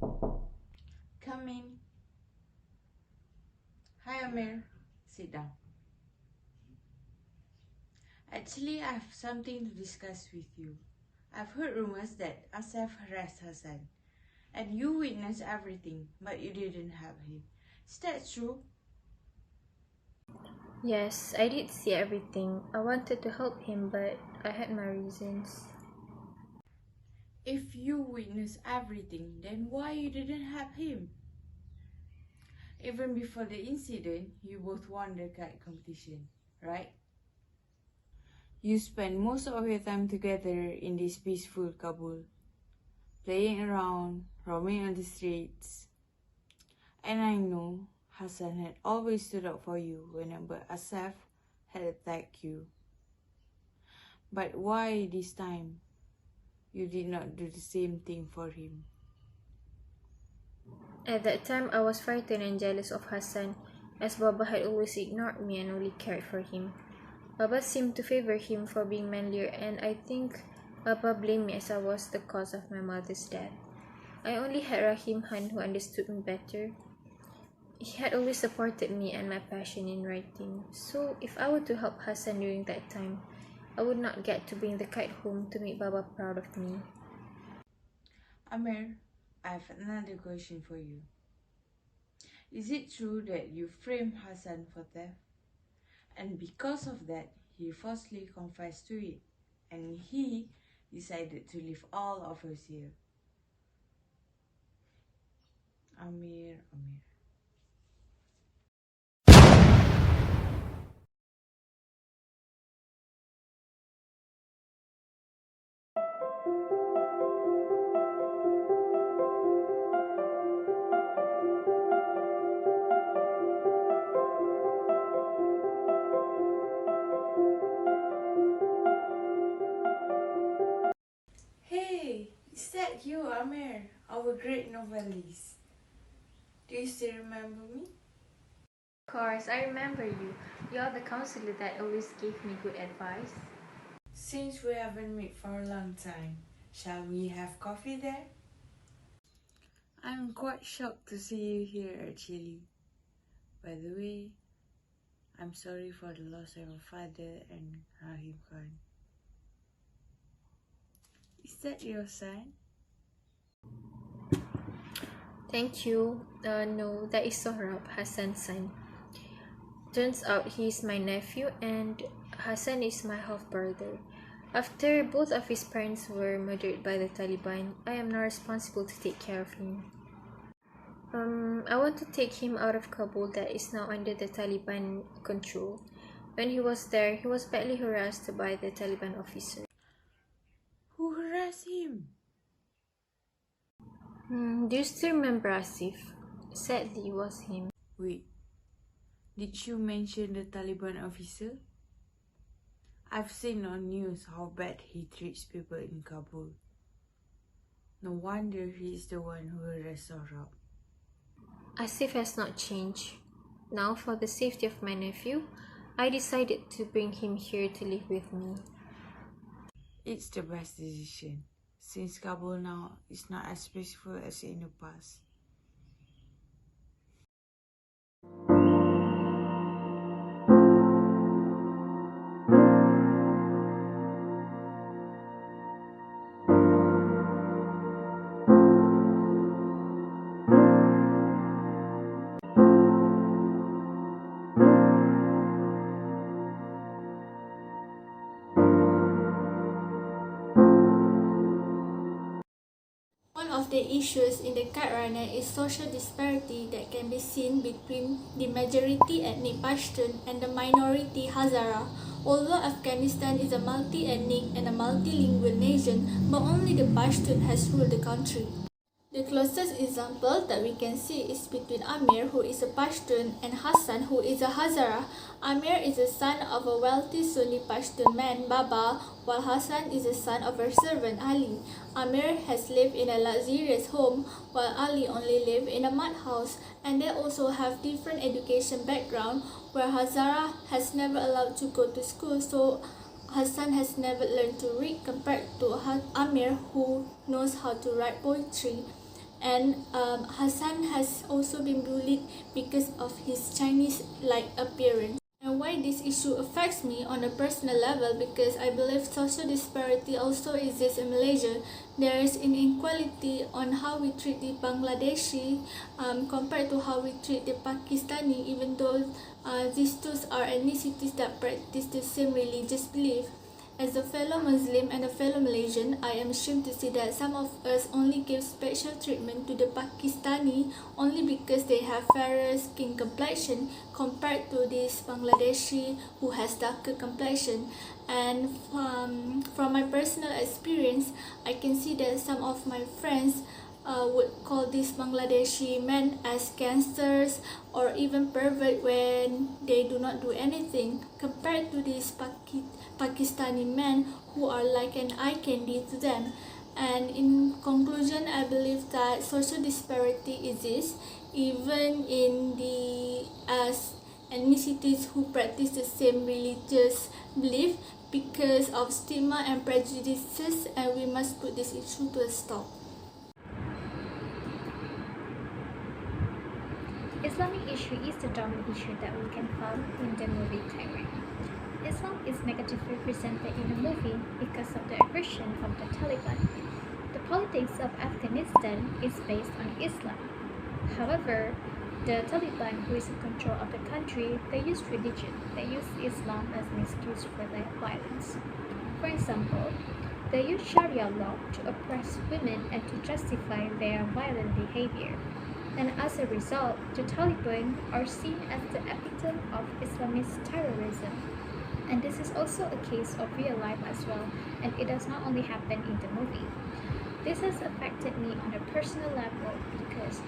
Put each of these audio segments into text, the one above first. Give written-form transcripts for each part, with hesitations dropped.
Come in. Hi Amir, sit down. Actually, I have something to discuss with you. I've heard rumors that Asaf harassed Hassan, and you witnessed everything, but you didn't help him. Is that true? Yes, I did see everything. I wanted to help him, but I had my reasons. If you witnessed everything, then why you didn't help him? Even before the incident, you both won the kite competition, right? You spend most of your time together in this peaceful Kabul, playing around, roaming on the streets. And I know Hassan had always stood up for you whenever Asaf had attacked you. But why this time you did not do the same thing for him? At that time, I was frightened and jealous of Hassan, as Baba had always ignored me and only cared for him. Baba seemed to favor him for being manlier, and I think Baba blamed me as I was the cause of my mother's death. I only had Rahim Han who understood me better. He had always supported me and my passion in writing, so if I were to help Hassan during that time, I would not get to bring the kite home to make Baba proud of me. Amir, I have another question for you. Is it true that you framed Hassan for theft? And because of that, he falsely confessed to it, and he decided to leave all of us here. Amir. Hey, is that you, Amir, our great novelist? Do you still remember me? Of course, I remember you. You're the counselor that always gave me good advice. Since we haven't met for a long time, shall we have coffee there? I'm quite shocked to see you here actually. By the way, I'm sorry for the loss of your father and Rahim Khan. Is that your son? Thank you. No, that is Sohrab, Hassan's son. Turns out he is my nephew and Hassan is my half-brother. After both of his parents were murdered by the Taliban, I am now responsible to take care of him. I want to take him out of Kabul that is now under the Taliban control. When he was there, he was badly harassed by the Taliban officer. Who harassed him? Do you still remember Asif? Sadly, it was him. Wait, did you mention the Taliban officer? I've seen on news how bad he treats people in Kabul. No wonder he is the one who harassed Sohrab. Asif has not changed. Now, for the safety of my nephew, I decided to bring him here to live with me. It's the best decision, since Kabul now is not as peaceful as in the past. One of the issues in the Kite Runner is social disparity that can be seen between the majority ethnic Pashtun and the minority Hazara. Although Afghanistan is a multi-ethnic and a multilingual nation, but only the Pashtun has ruled the country. The closest example that we can see is between Amir, who is a Pashtun, and Hassan, who is a Hazara. Amir is the son of a wealthy Sunni Pashtun man, Baba, while Hassan is the son of a servant, Ali. Amir has lived in a luxurious home, while Ali only lived in a mud house, and they also have different education background, where Hazara has never allowed to go to school, so Hassan has never learned to read compared to Amir, who knows how to write poetry. And Hassan has also been bullied because of his Chinese-like appearance. And why this issue affects me on a personal level, because I believe social disparity also exists in Malaysia. There is inequality on how we treat the Bangladeshi compared to how we treat the Pakistani, even though these two are ethnicities that practice the same religious belief. As a fellow Muslim and a fellow Malaysian, I am ashamed to see that some of us only give special treatment to the Pakistani only because they have fairer skin complexion compared to this Bangladeshi who has darker complexion. And from my personal experience, I can see that some of my friends would call these Bangladeshi men as gangsters or even pervert when they do not do anything, compared to these Pakistani men who are like an eye candy to them. And in conclusion, I believe that social disparity exists even in the ethnicities who practice the same religious belief because of stigma and prejudices, and we must put this issue to a stop. Islamic issue is the dominant issue that we can find in the movie Kite. Islam is negatively presented in the movie because of the aggression of the Taliban. The politics of Afghanistan is based on Islam. However, the Taliban, who is in control of the country, they use religion, they use Islam as an excuse for their violence. For example, they use Sharia law to oppress women and to justify their violent behavior. And as a result, the Taliban are seen as the epitome of Islamist terrorism. And this is also a case of real life as well, and it does not only happen in the movie. This has affected me on a personal level because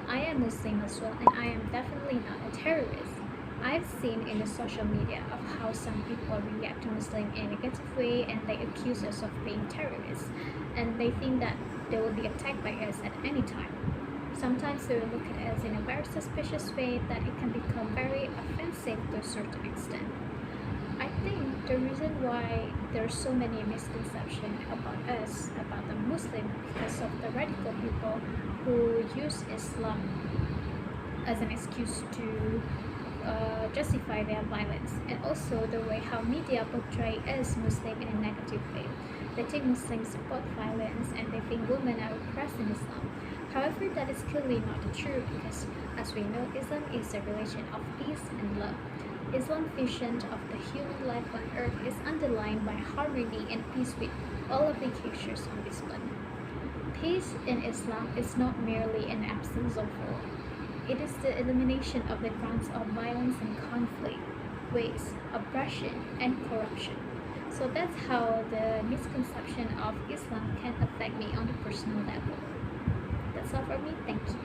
I am Muslim as well, and I am definitely not a terrorist. I've seen in the social media of how some people react to Muslim in a negative way, and they accuse us of being terrorists, and they think that they will be attacked by us at any time. Sometimes they will look at us in a very suspicious way that it can become very offensive to a certain extent. I think the reason why there are so many misconceptions about us, about the Muslim, because of the radical people who use Islam as an excuse to justify their violence, and also the way how media portray us Muslim in a negative way. They think Muslims support violence and they think women are oppressed in Islam. However, that is clearly not true because, as we know, Islam is a religion of peace and love. Islam's vision of the human life on earth is underlined by harmony and peace with all of the creatures on this planet. Peace in Islam is not merely an absence of war. It is the elimination of the grounds of violence and conflict, waste, oppression, and corruption. So that's how the misconception of Islam can affect me on a personal level. That's all for me. Thank you.